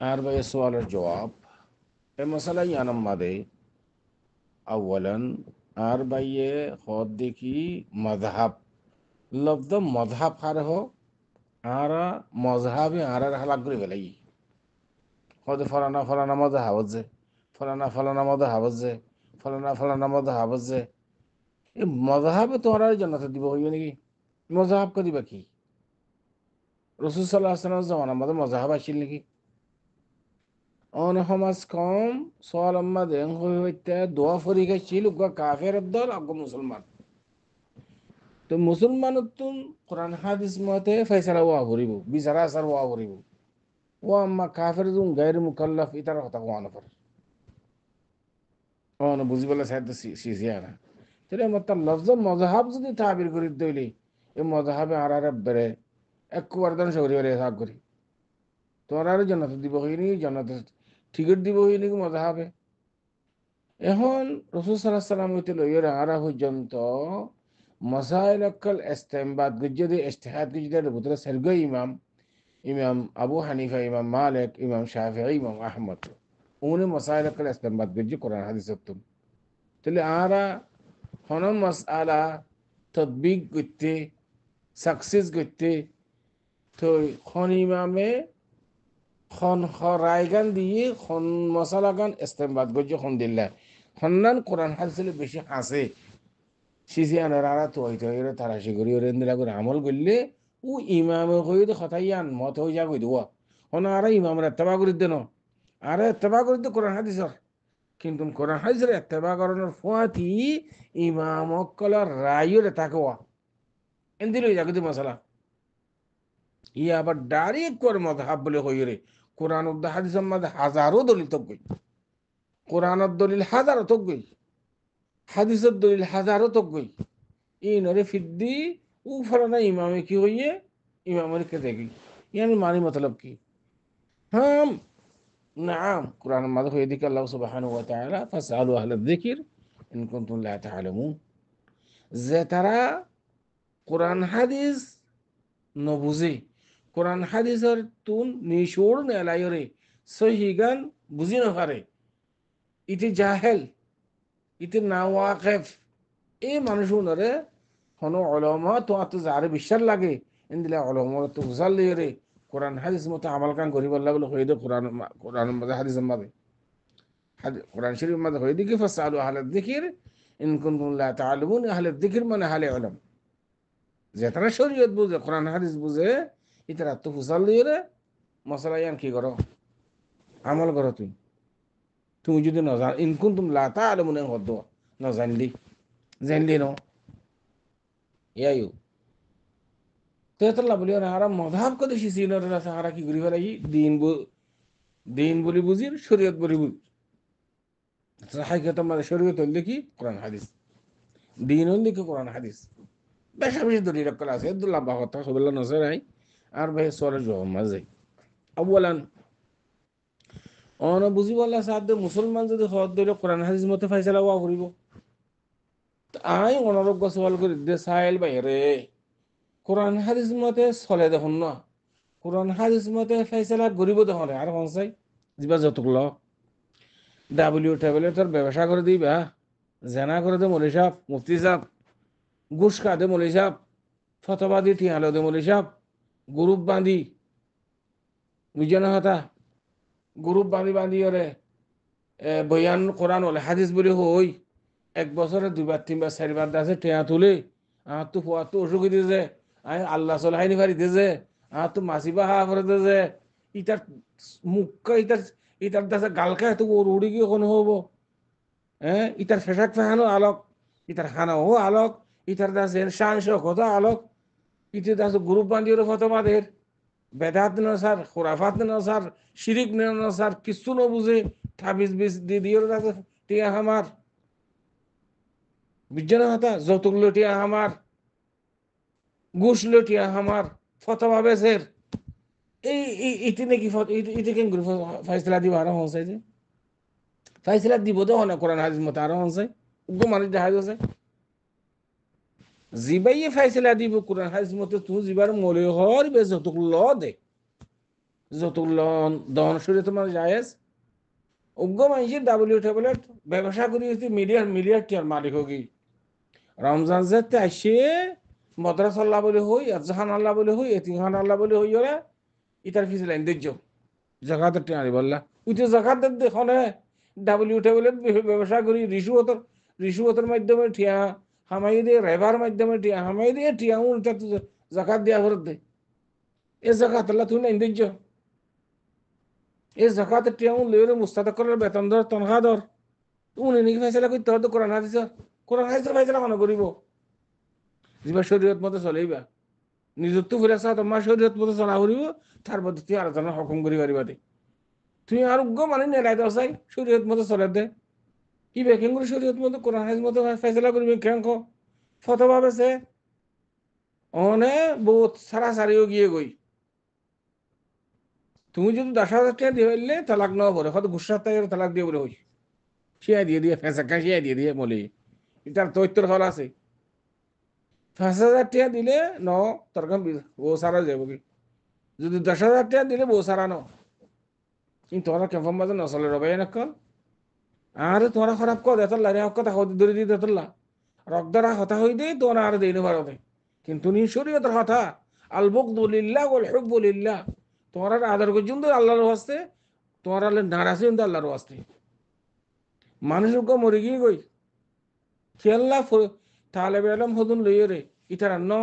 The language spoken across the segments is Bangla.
أربعة سؤال الجواب. مثلا ينام ماذا؟ أولا أربعة خدك مذهب. لفظ مذهب خاره আরা মজহাবে আরার হালাক করে ফেলাই হতে ফলানা ফলানা মজা হাবজে ফলানা ফলানা মজা হাবজে ফলানা ফলানা মজা হাবজে এই মজাহাবে তোমরা জান্নাতে দিব হইবে নাকি? মজাহাবকে দিবা কি? রসুল সাল্লাহ আসলামের জমানার মধ্যে মজাহাব আসছিল নাকি? অন সমাজ কম সোয়াল আম্মা দেন হইতে দোয়া ফরি খাইছিল কাফের দল আগ মুসলমান। তো মুসলমান তুন কোরআন হাদিস মতে ফয়সালা ওয়া ভরিব বিচারা আসার ওয়া ভরিব ও আম্মা কাফের দুন গায়ের মুকাল্লাফ ইতার কথা কোয়া নফর বুঝি বলে সাহিত্য শিশিয়া না। তাহলে আমার লফজ মজাহাব যদি তাবির করি দইলি এই মজাহাবে আর আর বেড়ে একবার দান সরি বেড়ে সাক করি তোমার আর জান্নাত দিব হইনি জান্নাত টিকিট দিব হইনি কি মজাহাবে। এখন রসুল সাল্লাহ সাল্লাম হইতে লইয়ের আরা পর্যন্ত মসাইল অক্কল ইস্তেমবাদ গুজ্জদি ইজতিহাদ গুজ্জদের ভিতরে সরগ ইমাম ইমাম আবু হানিফা ইমাম মালিক ইমাম শাফিঈ ইমাম আহমদ উনি মসাইল অক্কল ইস্তেমবাদ গুজ্জি কোরআন হাদিস তুম। তাহলে আরা হন মসআলা তদবিক করতে সাকসেস করতে তো খন ইমামে খন রায়গান দিয়ে খন মশালা গান ইস্তেমবাদ করছে খন দিল্লা খন্নান কোরআন হাদিসে বেশি হাসে সিজিয়ানের আরা তো হইতে হইরে তারাশি করি ওরে ইন্দিরা করে আমল করলে ও ইমামে কই তো কথাইয়ান মত হয়ে যা কই দেওয়া হন আরা ইমামের এত্তেবা করি দেন আরে এত্তেবা করি তো কোরআন হাদিসর কিন্তু কোরআন হাদিসের এত্তেবা করানোর ফুয়াতি ইমাম অক্কলার রায়ুরে তাকওয়া এন্দিল হয়ে যাকে মশালা ই আবার ডাইরেক্ট করে মতহাব বলে হইরে কোরআন উদ্দা হাদিসের মধ্যে হাজারো দলিল তো গই কোরআনের দলিল হাজারো তো গই হাদিসের দলিল হাজারো তো গই ই নরে ফিদ্দি ও ফলানা ইমামে কি হইয়ে ইমামের কে দেখি ইয়ানি মানি মতলব কি? হ্যাঁ নাম কোরআন মাঝে হয়ে দিকে আল্লাহ সুবহানাহু ওয়া তাআলা ফাসআলু আহলা যিকির ইন কুনতুম লা তা'লামুন যে তারা কোরআন হাদিস নবুঝে কোরআন হাদিসের তুন নিশোর নেলাইরে সহি গান বুঝি না পারে ইতি জাহেল ইতি না ওয়াকেফ এই মানুষগুলোরে হন অলমা তো আত যারে বিশ্বাস লাগে এন্দিলা অলমা তো বুঝাল লিয়ে কোরআন হাদিস মতো আমাল কান করিব আল্লাহ বলে হয়ে দে কোরআন কোরআন মাঝে হাদিসের মাঝে কোরআন শরীফ মাঝে হয়ে দিকে ফাসআলু আহলা যিকির ইন কুনতুম লা তা'লামুন আহলা যিকির মানে আহলে ইলম যে তারা শরীয়ত বুঝে কোরআন হাদিস বুঝে ইতারা তো ফুসাল দিয়ে মশলা ইয়ান কি করো আমল করো তুমি তুমি যদি না জান ইনকুন তুমি লাতা আলো মনে হদ না জানলি জানলি ন ইয়াইও তো এতলা বলি না আর মধাব কদে শিসিনর রাসা আর কি করি ফেলাই দিন বলি বুঝির শরীয়ত বলি বুঝ হাকিকত মানে শরীয়ত হল কি কোরআন হাদিস দিন হল কি কোরআন হাদিস বেশা বেশি দলিল কল আছে দুল্লাহ কথা সবলা নজরাই আর ভাই সরে জমা মাঝে আউয়ালান অন বুঝি বললা সাদ মুসলমান যদি হদ দিল কোরআন হাদিস মতে ফাইসালা ওয়া করিব আই অনারোগ্য সওয়াল করি দে সাইল বাইরে কোরআন হাদিস মতে চলে দেখুন না কোরআন হাদিস মতে ফাইসালা গরিব দেখুন আর কনসাই যিবা যতক ল ডাব্লিউ ট্যাবলেটর ব্যবসা করে দিবা জেনা করে দে মলি সাহেব মুফতি সাহেব ঘুষ খা দে মলি সাহেব ফতবা দি ঠিয়ালো দে মলি সাহেব গ্রুপ বাঁধি বুঝে হতা গ্রুপ বাঁধি বাঁধি ওরে বয়ান কোরআন হলে হাদিস বলে হই এক বছরে দুইবার তিনবার চারিবার দাসে টেয়া তুলে আর তো ফুয়া তো অসুখ দিয়েছে আমি আল্লাহ চলাইনি পারি দিয়েছে আর তো মাসিবা হা করে দিয়েছে ইটার মুখা ইটার দাসে গালকা এত উড়ি গিয়ে কোনো হবো হ্যাঁ ইটার ফেসাক ফেহানো আলোক ইটার খানাও আলোক ইটার দাসে শাংস কথা আলোক ইটার দাসে গ্রুপ বান্ধিয়ে ফতবাদের বেদাত ন স্যার খোরাফাত ন স্যার শিরিক ন স্যার কিছু ন বুঝে ঠাবিজ বিজ দিয়ে দিয়ে দাসে টিয়া আমার বুঝছে হতা যৌতুক লটিয়া আমার ঘুষ লটিয়া আমার ফতবা বেসের এই ইতি নাকি ইতি কেন করে ফাইসলা দিব আরো হনসাই যে ফাইসলা দিব তো হনা কোরআন হাদিস মতো আরো হনসাই উগ্র মানুষ দেখা যাচ্ছে জিবাইয়ে ফাইসলা দিব কোরআন হাদিস মতো তুই জিবার মলে হর বে যৌতুক ল দে যতুল্লন দহন শরীয়ত মানে জায়েজ উগ্র মানুষের ডাব্লিউ ট্যাবলেট ব্যবসা করি মিলিয়ার মিলিয়ার টিয়ার মালিক হোক রমজান যেতে আসে মদ্রাস আল্লাহ বলে হই আজহান আল্লাহ বলে হই এতিহান আল্লাহ বলে হই ওরা ইতার ফিস লাইন দেখছ জাকাতের টিয়ারি বললা উঠে জাকাতের দেখনে ডাব্লিউ ট্যাবলেট ব্যবসা করি রিসুয়তের মাধ্যমে টিয়া হামাই দিয়ে রেভার মাধ্যমে টিয়া হামাই দিয়ে টিয়া জাকাত দিয়া ঘর দে এ জাকাত আল্লাহ তুই লাইন দেখছ এই জাকাতের টিয়া লইরে মুস্তাদক করার বেতন ধর তনখা ধর উনি নাকি ফেসলা করতে হতো কোরআন হাদিস ফেসলা কেন করিব যিবা শরীয়ত মতে চলেইবা নিজত ফুরে আসা তোমার শরীয়ত মতে চলা করিব তার পদ্ধতি আলোচনা হুকুম করি পারিবা দে তুমি আরোগ্য মানে নেলাই দাও চাই শরীয়ত মতে চলে দে কি বেকিং করে শরীয়ত মতে কোরআন হাদিস মতে ফেসলা করিবে কেন ফতোয়া বেছে অনে বহুত সারা সারিও গিয়ে গই তুমি যদি 10,000 টাকা দিয়ে হইলে তালাক নেওয়া পরে হয়তো গুসার টাকা তালাক দিয়ে বলে হই শিয়া দিয়ে ফেঁসা শিয়া দিয়ে বলে এটার তৈত্তর ফল আছে 5,000 টাকা দিলে ন তোর বউ সারা যাবো কি যদি 10,000 টাকা দিলে বউ সারা ন কিন্তু তোমরা কেমন মাঝে নচলে রবে এনেকল আর তোমরা খারাপ কর এতলা রে কথা হতে ধরে দিতে এতলা রক্তরা হতা হই দে তোমরা আর দেই নেবার হবে কিন্তু নি শরীয়তের হতা আল বুগদুলিল্লাহ ওয়াল হুব্বুলিল্লাহ তোমরা আদর করছেন আল্লাহর ওয়াস্তে তোমরা নারাজ হইন আল্লাহর ওয়াস্তে মানুষকে মরে গিয়ে গই খেয়াল্লা তালেবে আলম হদুন লইয়ে রে ইতারা ন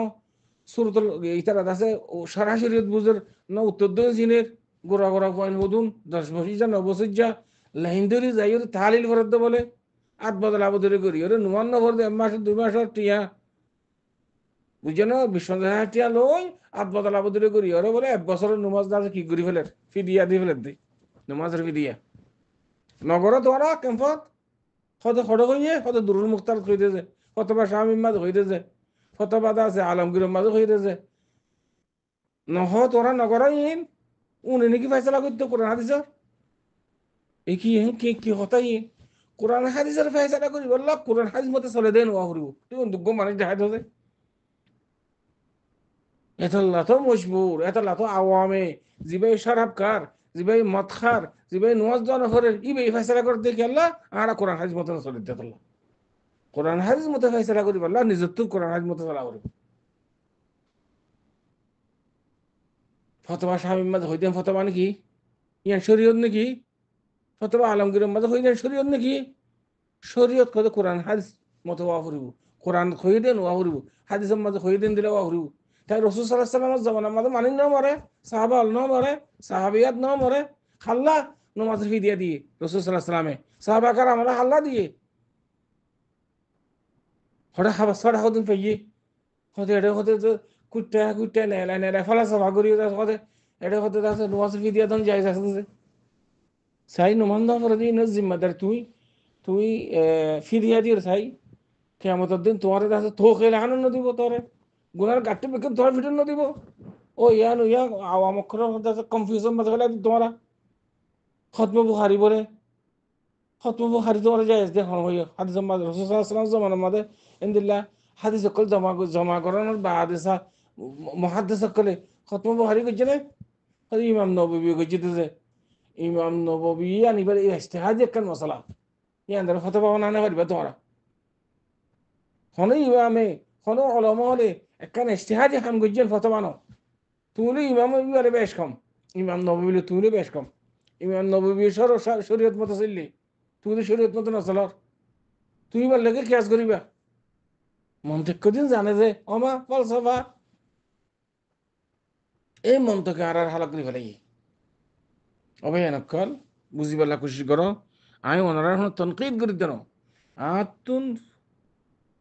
সুরতল ইতারা আছে সরাসরি বুঝের ন উত্তর দিন জিনের গোড়া গোড়া পয়েন্ট হদুন 10 বছর 9 বছর যা লাইন্দরি যাই ওরে তালিল ফরদ বলে আট বদল আবদরে করি ওরে নুমান ভর দে মাস 2 মাস টিয়া বুঝে না বিশ্বনাথ টিয়া লই আট বদল আবদরে করি ওরে বলে 1 বছরের নমাজ দাস কি করি ফেলের ফিদিয়া দিয়ে ফেলের দে নমাজের ফিদিয়া নগর তোরা কেম্পত কত খড় হইয়ে কত দূরের মুক্তার হইতেছে কতবা স্বামীর মাঝে হইতেছে কতবাদা আছে আলমগীরের মাঝে হইতেছে নহ তোরা নগর ইন উনি নাকি ফেসলা করতে কোরআন হাদিসের এ কি কি হতাই কোরআন হাদিসের ফেসলা করি বললা কোরআন হাদিস মতে চলে দেন ওয়া করিব তুই দুগ্গ মানুষ দেখাই দে এতলা তো মজবুর এতলা তো আওয়ামে জিবাই শরাবকার জিবাই মদখার জিবাই নোয়াজ জনহরের ইবে ফেসলা করতে কি আল্লাহ আর কোরআন হাদিস মতে চলে দেতল্লাহ কোরআন হাদিস মতে ফেসলা করি বললা নিজের তো কোরআন হাদিস মতে চলা করিব ফতোয়া স্বামীর মাঝে হইতেন ফতোয়া নাকি ইয়ান শরীয়ত নাকি ফতোয়া আলমগীরের মাঝে হইতেন শরীয়ত নাকি শরীয়ত কত কোরআন হাদিস মতো ওয়া করিব কোরআন হই দেন ওয়া করিব হাদিসের মাঝে হই দেন দিলে ওয়া করিব তাই রাসূল সাল্লাল্লাহু আলাইহি ওয়াসাল্লামের জামানার মাঝে মানি না মরে সাহাবা ন মরে সাহাবিয়াত ন মরে খাল্লা নামাজ ফিদিয়া দিয়ে রাসূল সাল্লাল্লাহু আলাইহি ওয়াসাল্লামে সাহাবা কার আমরা হাল্লা দিয়ে হড়া খাবার ছড়া হদিন পেয়ে হতে এটা হতে কুটটা নেলা ফলাসফা করি হতে এটা হতে আছে নামাজ ফিদিয়া দন যাই আছে সাই নমান না করে দিন জিম্মাদার তুই ফিরিয়া দিয়ে চাই কেমতের দিন তোমার কাছে তো খেলে আনন্দ দিব তোরে গুনার গাঠটি বেকে তোমার ভিতর ন দিব ও ইয়া আওয়াম অক্ষর কনফিউশন মাঝে ফেলে তোমারা খতম বুখারি বলে খতম বুখারি তোমার যাই দে হাদিস মাঝে রাসূলুল্লাহ জামানার মাঝে ইনদিল্লাহ হাদিস সকল জমা করানোর বা হাদিসা মুহাদ্দিস সকলে খতম বুখারি করছে না ইমাম নববী করছে ইমাম নববী আনিবার ইজতিহাদি একখান মশলা ইয়াদের ফতোয়া বানানো পারবে তোমরা হন ইমামে হন ওলামা হলে একখান ইজতিহাদি খান গজ্জেন ফতোয়া বানাও তুমি ইমাম ইবারে বেশ কম ইমাম নববী তুমি বেশ কম ইমাম নববী শরীয়ত মতো চললি তুমি শরীয়ত মতো না চলার তুমি বললে কি কেস করিবা মন্তক্য দিন জানে যে অমা ফলসফা এই মন্তকে আর হালা করে ফেলাই অভয়ানকল বুঝিবার কোশিশ করো আমি ওনারা এখন তনকিদ করি দেন আতুন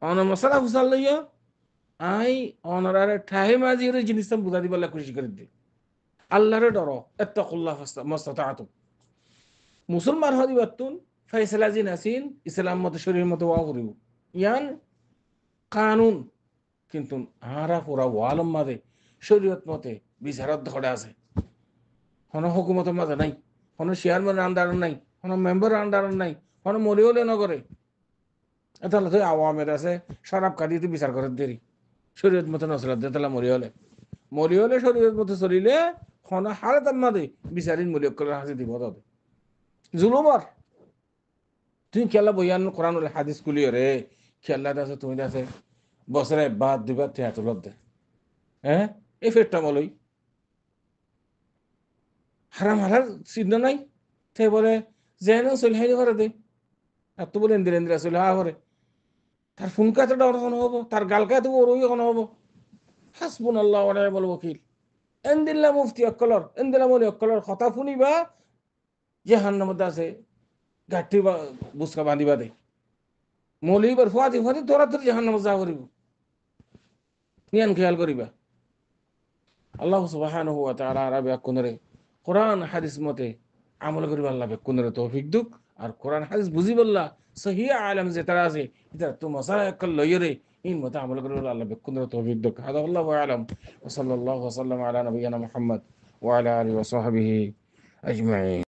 অন মশলা ফুসাল লইয়া আই ওনারা ঠাহে মাঝি জিনিসটা বুঝা দিবার কোশিশ করে দি আল্লাহরে ডর এত্তাকুল্লাহ মাস্তাতাতু মুসলমান হদি বাতুন ফয়সালা জিন আসিন ইসলাম মত শরীর মত ওয়া করিব ইয়ান কানুন কিন্তু আরা পুরা ওয়ালম মাদে শরীয়ত মতে বিচারত ধরে আছে কোনো হুকুমতের মাঝে নাই কোনো চেয়ারম্যানের আন্ডার নাই কোনো মেম্বারের আন্ডার নাই কোনো মরিওলে নগরে তাহলে তো আওয়ামের আছে শরাব কাদিতে বিচার করার দেরি শরীয়ত মতো নচলার দিয়ে তাহলে মরিওলে শরীয়ত মতো চলিলে খনা হারে তার মাদে বিচারিন মূল্য করে হাসি দিব তাদের জুলুমার তুমি খেলা বইয়ান কোরআন হাদিস কুলি রে খেলা আছে তুমি আছে বছরে বাদ দুবার ঠেয়াতুল দে হ্যাঁ এই ফেরটা বলই হারাম হারার চিহ্ন নাই তে বলে যেন চলে হাইলে করে দে আর তো বলে ইন্দিরা ইন্দিরা চলে হা করে তার ফুনকা এতটা অনখন হবো তার গালকা এত ওরই এখন হবো হাসবুন আল্লাহ বল ওকিল এন্দিল্লা মুফতি অকলর এন্দিল্লা মলি অকলর কথা শুনিবা যে হান্নামত আছে গাঠি বুসকা বাঁধিবা দে মলিবার ফুয়াদি ফুয়াদি তোরা তোর জাহান্নামত যা করিব নিয়ান খেয়াল করিবা আল্লাহ সুবহানাহু ওয়া তাআলা আরবে কোনরে কোরআন হাদিস মতে আমল করিবা আল্লাহ কোনরে তৌফিক দুক আর কোরআন হাদিস বুঝি বললা সহি আলম যে তারা আছে এটা তো মশাইকল লইরে ইন মতে আমল করিবা আল্লাহ কোনরে তৌফিক দুক হাদা আল্লাহু আলাম ওয়া সাল্লাল্লাহু ওয়া সাল্লাম আলা নবিয়িনা মুহাম্মদ ওয়া আলা আলিহি ওয়া সাহবিহি আজমাইন